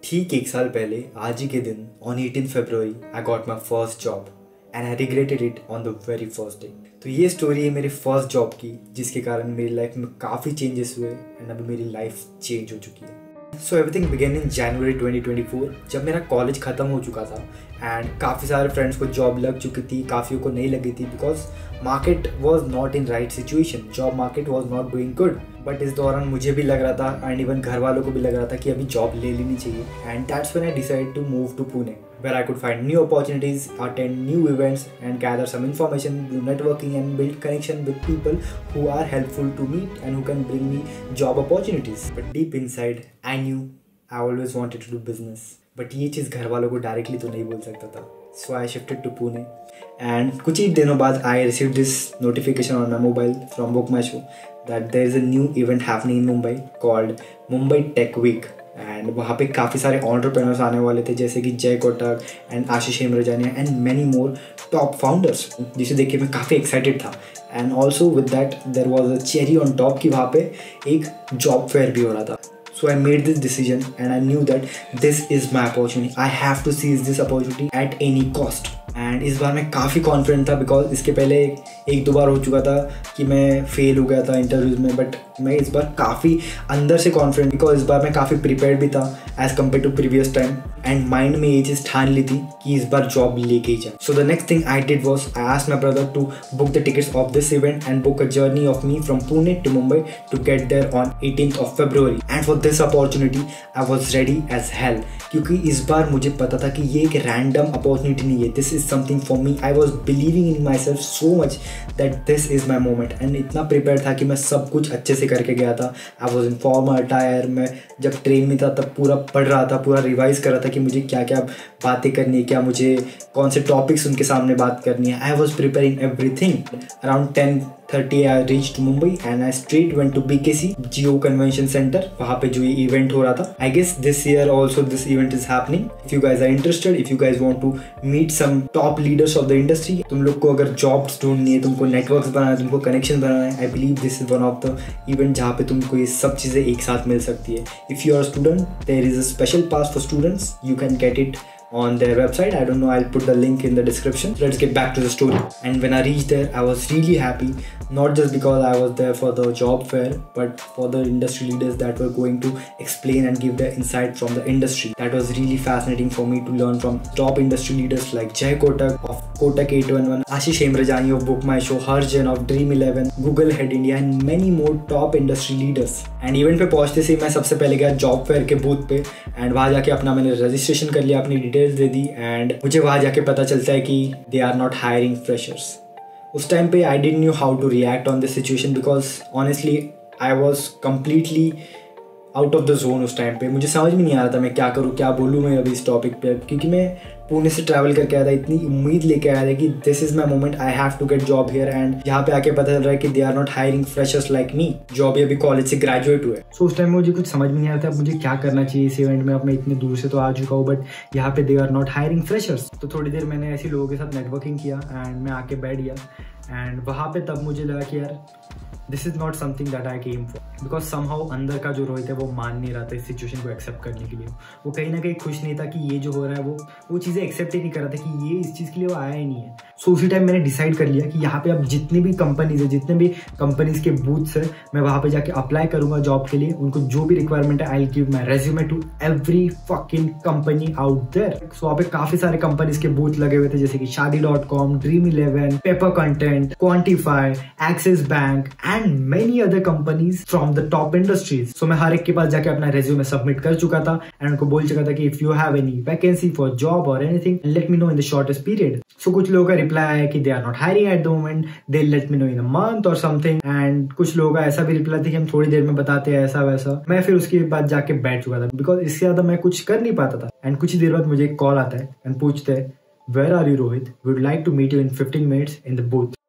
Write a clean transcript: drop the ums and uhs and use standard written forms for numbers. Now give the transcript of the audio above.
ठीक एक साल पहले आज ही के दिन on 18 February I got my first job and I regretted it on the very first day. तो ये स्टोरी है मेरे फर्स्ट जॉब की, जिसके कारण मेरी लाइफ में काफ़ी चेंजेस हुए एंड अभी मेरी लाइफ चेंज हो चुकी है। सो एवरीथिंग बिगेन इन जनवरी 2024, जब मेरा कॉलेज ख़त्म हो चुका था एंड काफ़ी सारे फ्रेंड्स को जॉब लग चुकी थी, काफ़ियों को नहीं लगी थी because market was not in right situation, job market was not doing good. But इस दौरान मुझे भी लग रहा था एंड इवन घर वालों को भी लग रहा था कि अभी जॉब ले लेनी चाहिए and that's when I decided to move to Pune where I could find new opportunities, attend new events and gather some information, do networking and build connection with people who are helpful to me and who can bring me job opportunities. But deep inside, I knew I always wanted to do business. But ये चीज़ घर वालों को directly तो नहीं बोल सकता था. So I shifted to Pune and कुछ ही दिनों बाद I received this notification on my mobile from Book My Show that there is a new event happening in Mumbai called Mumbai Tech Week. And वहाँ पे काफ़ी सारे entrepreneurs आने वाले थे, जैसे कि Jay Kotak and Ashish Hemrajani and many more top founders, जिसे देख के मैं काफ़ी एक्साइटेड था। And also with that there was a cherry on top कि वहाँ पे एक जॉब फेयर भी हो रहा था। So I made this decision and I knew that this is my opportunity, I have to seize this opportunity at any cost. And इस बार मैं काफ़ी कॉन्फिडेंट था बिकॉज इसके पहले एक दो बार हो चुका था कि मैं फेल हो गया था इंटरव्यूज़ में, बट मैं इस बार काफ़ी अंदर से कॉन्फिडेंट बिकॉज इस बार मैं काफ़ी प्रिपेयर्ड भी था as compare to previous time and mind में ये चीज़ ठान ली थी कि इस बार जॉब लेके ही जाए। So the next thing I did was I asked my brother to book the tickets of this event and book a journey of me from Pune to Mumbai to get there on 18th of February and for this opportunity I was ready as hell, क्योंकि इस बार मुझे पता था कि ये एक random opportunity नहीं है, this is something for me. I was believing in my self so much that this is my moment and इतना प्रिपेयर था कि मैं सब कुछ अच्छे से करके गया था। I was in formal attire, मैं जब ट्रेन में था तब पूरा पढ़ रहा था, पूरा रिवाइज कर रहा था कि मुझे क्या क्या बातें करनी है, क्या मुझे कौन से टॉपिक्स उनके सामने बात करनी है। I was preparing everything. Around 10:30 I reached Mumbai and I straight went to BKC Jio convention centre, वहाँ पे जो ये इवेंट हो रहा था। I guess this year also this event is happening. If you guys are interested, if you guys want to meet some top leaders of the industry, तुम लोग को अगर जॉब्स ढूंढनी है, तुमको नेटवर्क्स बनाना है, तुमको कनेक्शन बनाना है, I believe this is one of the event जहाँ पे तुमको ये सब चीज़ें एक साथ मिल सकती है। If you are student, there is a special pass for students, you can get it on their website. I don't know, I'll put the link in the description. Let's get back to the story. And when I reached there, I was really happy, not just because I was there for the job fair, but for the industry leaders that were going to explain and give their insight from the industry. That was really fascinating for me to learn from top industry leaders like Jay Kotak of Kotak 811, Ashish Hemrajani of Book My Show, Harjan of Dream11, Google Head India and many more top industry leaders. And event पे पहुंचते से मैं सबसे पहले गया job fair के booth पे and वहाँ जाके अपना मैंने रजिस्ट्रेशन कर लिया, अपनी डिटेल्स दे दी एंड मुझे वहाँ जाके पता चलता है कि they are not hiring freshers. उस टाइम पे I didn't knew how to react on this situation because honestly I was completely out of the zone. उस टाइम पे मुझे समझ में नहीं आ रहा था मैं क्या करूँ, क्या बोलूँ मैं अभी इस टॉपिक पे, क्योंकि मैं पुणे से ट्रैवल करके आया था, इतनी उम्मीद लेके आया था कि this is my moment, I have to get job here and यहाँ पे आके पता चल रहा है कि they are not hiring freshers like me जो अभी कॉलेज से ग्रेजुएट हुए। सो उस टाइम में मुझे कुछ समझ में नहीं आ रहा था मुझे क्या करना चाहिए इस इवेंट में। अब मैं इतने दूर से तो आ चुका हूँ बट यहाँ पे they are not hiring freshers. तो थोड़ी देर मैंने ऐसे लोगों के साथ नेटवर्किंग किया एंड मैं आके बैठ गया एंड वहाँ पे तब मुझे लगा कि यार this is not something that I came for, because somehow अंदर का जो रोहित है वो मान नहीं रहा था इस सिचुएशन को एक्सेप्ट करने के लिए। वो कहीं ना कहीं खुश नहीं था कि ये जो हो रहा है वो चीज़ें एक्सेप्ट ही नहीं कर रहा था कि ये इस चीज़ के लिए वो आया ही नहीं है। सो उसी टाइम मैंने डिसाइड कर लिया कि यहाँ पे अब जितने भी कंपनीज है, जितने भी कंपनीज के बूथ्स है, मैं वहाँ पे जाके अप्लाई करूंगा जॉब के लिए। उनको जो भी रिक्वायरमेंट है I will give my resume to every fucking company out there. So वहाँ पे काफी सारे कंपनीज के बूथ लगे हुए थे, जैसे कि Shaadi.com, Dream11, paper content, quantify, Axis Bank and many other companies from the top industries. So मैं हर एक के पास जाके अपना रेज्यूमे सबमिट कर चुका था एंड उनको बोल चुका था कि if you have any vacancy for job और anything let me know in the shortest period. So कुछ लोगों का रिप्लाई आया कि they are not hiring at the moment, they let me know in a month और something. And कुछ लोगों का ऐसा भी रिप्लाई था कि हम थोड़ी देर में बताते हैं, ऐसा वैसा। मैं फिर उसके बाद जाके बैठ चुका था बिकॉज इससे ज्यादा मैं कुछ कर नहीं पाता था। एंड कुछ ही देर बाद मुझे एक कॉल आता है एंड पूछते हैं where are you Rohit, we would like to meet you in 15 minutes in the booth.